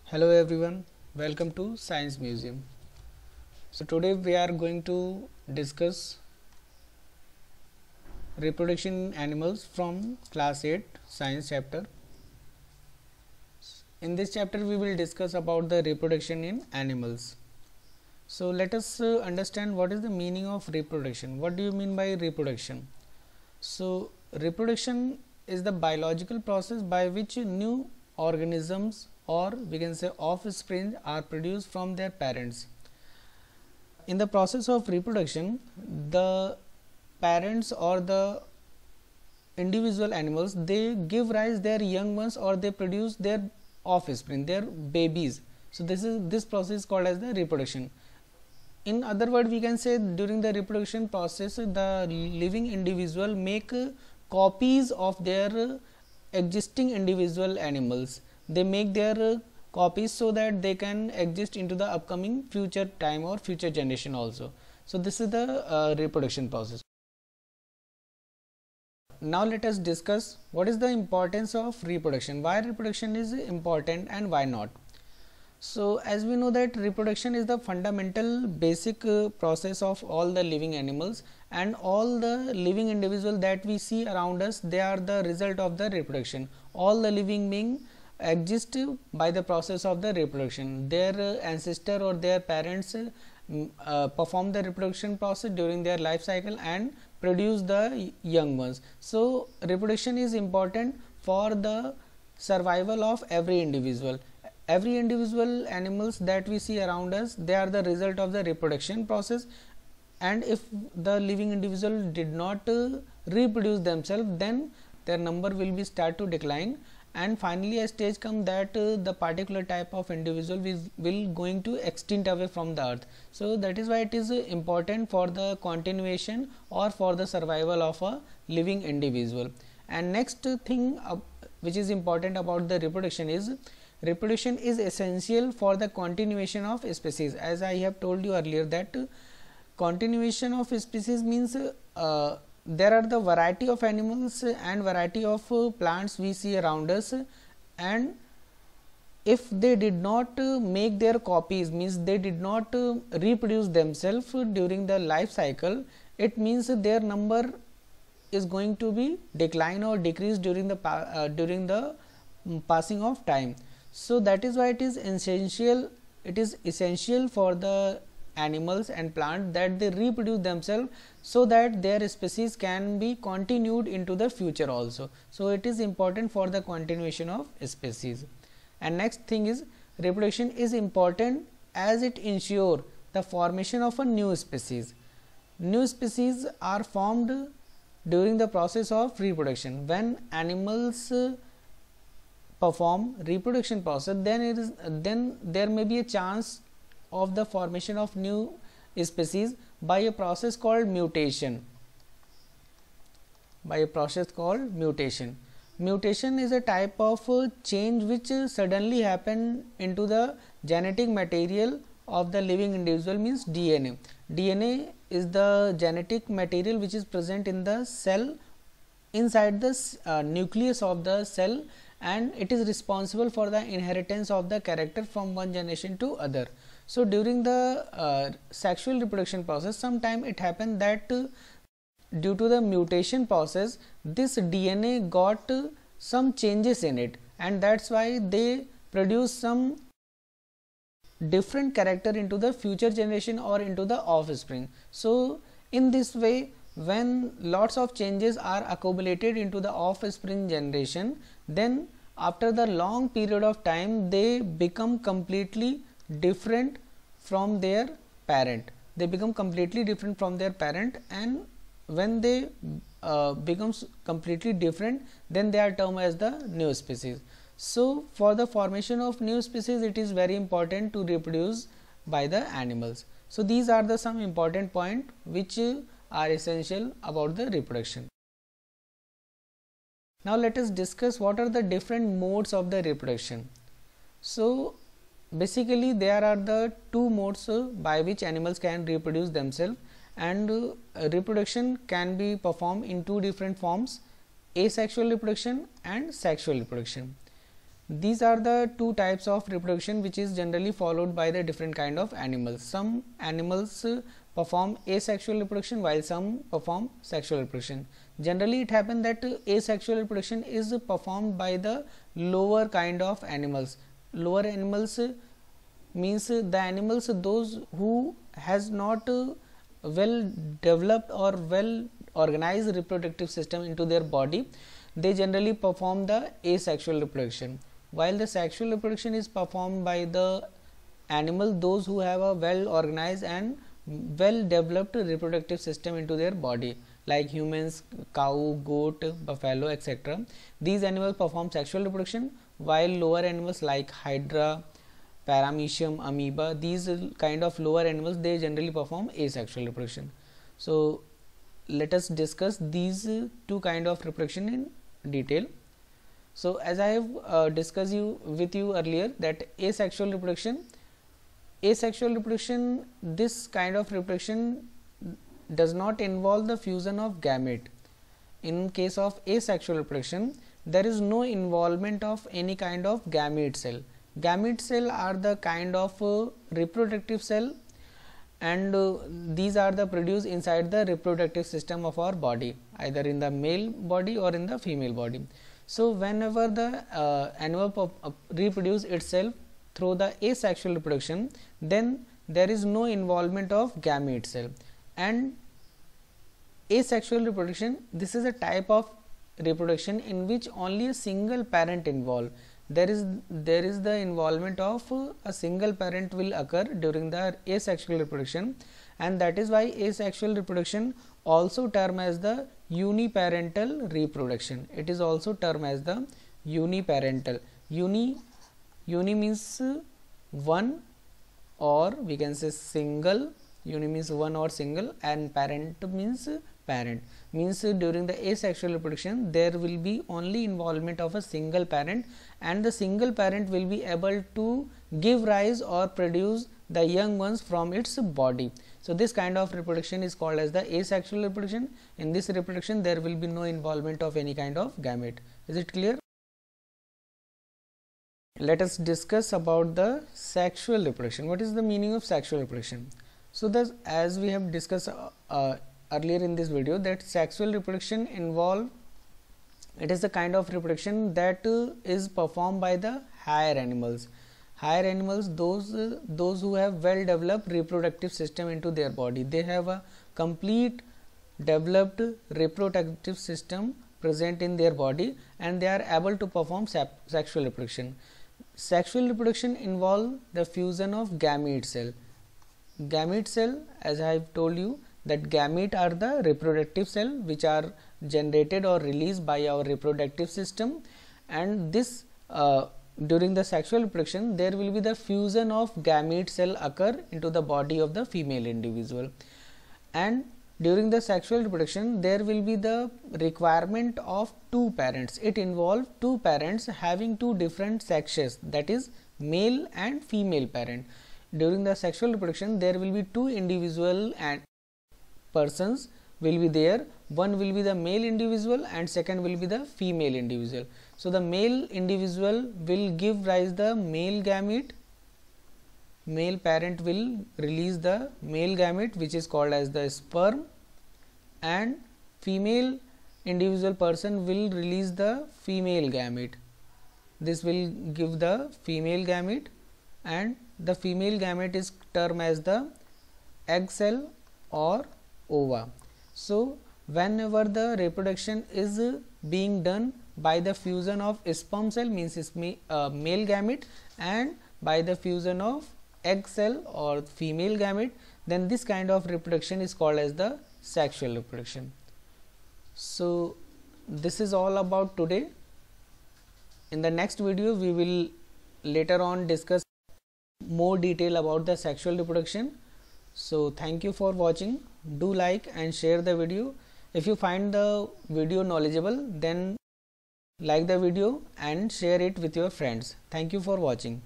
Hello everyone, welcome to Science Museum. So today we are going to discuss reproduction in animals from class 8 science chapter. In this chapter we will discuss about the reproduction in animals. So let us understand what is the meaning of reproduction. What do you mean by reproduction? So reproduction is the biological process by which new organisms, or we can say offspring, are produced from their parents. In the process of reproduction, the parents or the individual animals, they give rise their young ones, or they produce their offspring, their babies. So this process is called as the reproduction. In other words, we can say during the reproduction process, the living individual make copies of their existing individual animals. They make their copies so that they can exist into the upcoming future time or future generation also. So this is the reproduction process. Now let us discuss what is the importance of reproduction, why reproduction is important and why not. So as we know that reproduction is the fundamental basic process of all the living animals, and all the living individuals that we see around us, they are the result of the reproduction. All the living beings exist by the process of the reproduction. Their ancestor or their parents perform the reproduction process during their life cycle and produce the young ones. So reproduction is important for the survival of every individual. Every individual animals that we see around us, they are the result of the reproduction process, and if the living individual did not reproduce themselves, then their number will be start to decline, and finally a stage come that the particular type of individual will going to extinct away from the earth. So that is why it is important for the continuation or for the survival of a living individual. And next thing which is important about the reproduction is essential for the continuation of species. As I have told you earlier that continuation of species means there are the variety of animals and variety of plants we see around us, and if they did not make their copies, means they did not reproduce themselves during the life cycle, it means their number is going to be decline or decrease during the passing of time. So that is why it is essential for the animals and plants that they reproduce themselves, so that their species can be continued into the future also. So it is important for the continuation of species. And next thing is reproduction is important as it ensure the formation of a new species. New species are formed during the process of reproduction. When animals perform reproduction process, then there may be a chance of the formation of new species by a process called mutation. Mutation is a type of change which suddenly happen into the genetic material of the living individual, means DNA. DNA is the genetic material which is present in the cell, inside the nucleus of the cell, and it is responsible for the inheritance of the character from one generation to other. So during the sexual reproduction process, sometime it happened that due to the mutation process, this DNA got some changes in it, and that's why they produce some different character into the future generation or into the offspring. So in this way, when lots of changes are accumulated into the offspring generation, then after the long period of time they become completely different from their parent. And when they becomes completely different, then they are termed as the new species. So for the formation of new species, it is very important to reproduce by the animals. So these are the some important point which are essential about the reproduction. Now let us discuss what are the different modes of the reproduction. So basically there are the two modes by which animals can reproduce themselves, and reproduction can be performed in two different forms: asexual reproduction and sexual reproduction. These are the two types of reproduction which is generally followed by the different kind of animals. Some animals perform asexual reproduction while some perform sexual reproduction. Generally it happens that asexual reproduction is performed by the lower kind of animals. Lower animals means the animals those who has not well developed or well organized reproductive system into their body, they generally perform the asexual reproduction, while the sexual reproduction is performed by the animal those who have a well organized and well developed reproductive system into their body, like humans, cow, goat, buffalo, etc. These animals perform sexual reproduction, while lower animals like hydra, paramecium, amoeba, these kind of lower animals, they generally perform asexual reproduction. So let us discuss these two kind of reproduction in detail. So as I have discussed with you earlier, that asexual reproduction, this kind of reproduction does not involve the fusion of gamete. In case of asexual reproduction, there is no involvement of any kind of gamete cell. Gamete cell are the kind of reproductive cell, and these are the produced inside the reproductive system of our body, either in the male body or in the female body. So whenever the animal reproduce itself through the asexual reproduction, then there is no involvement of gamete cell. And asexual reproduction, this is a type of reproduction in which only a single parent involved. There is the involvement of a single parent will occur during the asexual reproduction, and that is why asexual reproduction also termed as the uniparental reproduction. It is also termed as the uniparental. Uni means one, or we can say single. Uni means one or single, and parent means parent. Means during the asexual reproduction there will be only involvement of a single parent, and the single parent will be able to give rise or produce the young ones from its body. So this kind of reproduction is called as the asexual reproduction. In this reproduction there will be no involvement of any kind of gamete. Is it clear? Let us discuss about the sexual reproduction. What is the meaning of sexual reproduction? So thus, as we have discussed earlier in this video, that sexual reproduction it is the kind of reproduction that is performed by the higher animals. Higher animals, those who have well developed reproductive system into their body, they have a complete developed reproductive system present in their body, and they are able to perform sexual reproduction. Sexual reproduction involve the fusion of gamete cell. Gamete cell, as I have told you, that gamete are the reproductive cell which are generated or released by our reproductive system, and this during the sexual reproduction there will be the fusion of gamete cell occur into the body of the female individual, and during the sexual reproduction there will be the requirement of two parents. It involves two parents having two different sexes, that is male and female parent. During the sexual reproduction there will be two individual and persons will be there. One will be the male individual and second will be the female individual. So the male individual will give rise the male gamete, male parent will release the male gamete which is called as the sperm, and female individual person will release the female gamete. This will give the female gamete, and the female gamete is termed as the egg cell or ova. So whenever the reproduction is being done by the fusion of sperm cell, means male gamete, and by the fusion of egg cell or female gamete, then this kind of reproduction is called as the sexual reproduction. So this is all about today. In the next video we will later on discuss more detail about the sexual reproduction. So thank you for watching. Do like and share the video. If you find the video knowledgeable, then like the video and share it with your friends. Thank you for watching.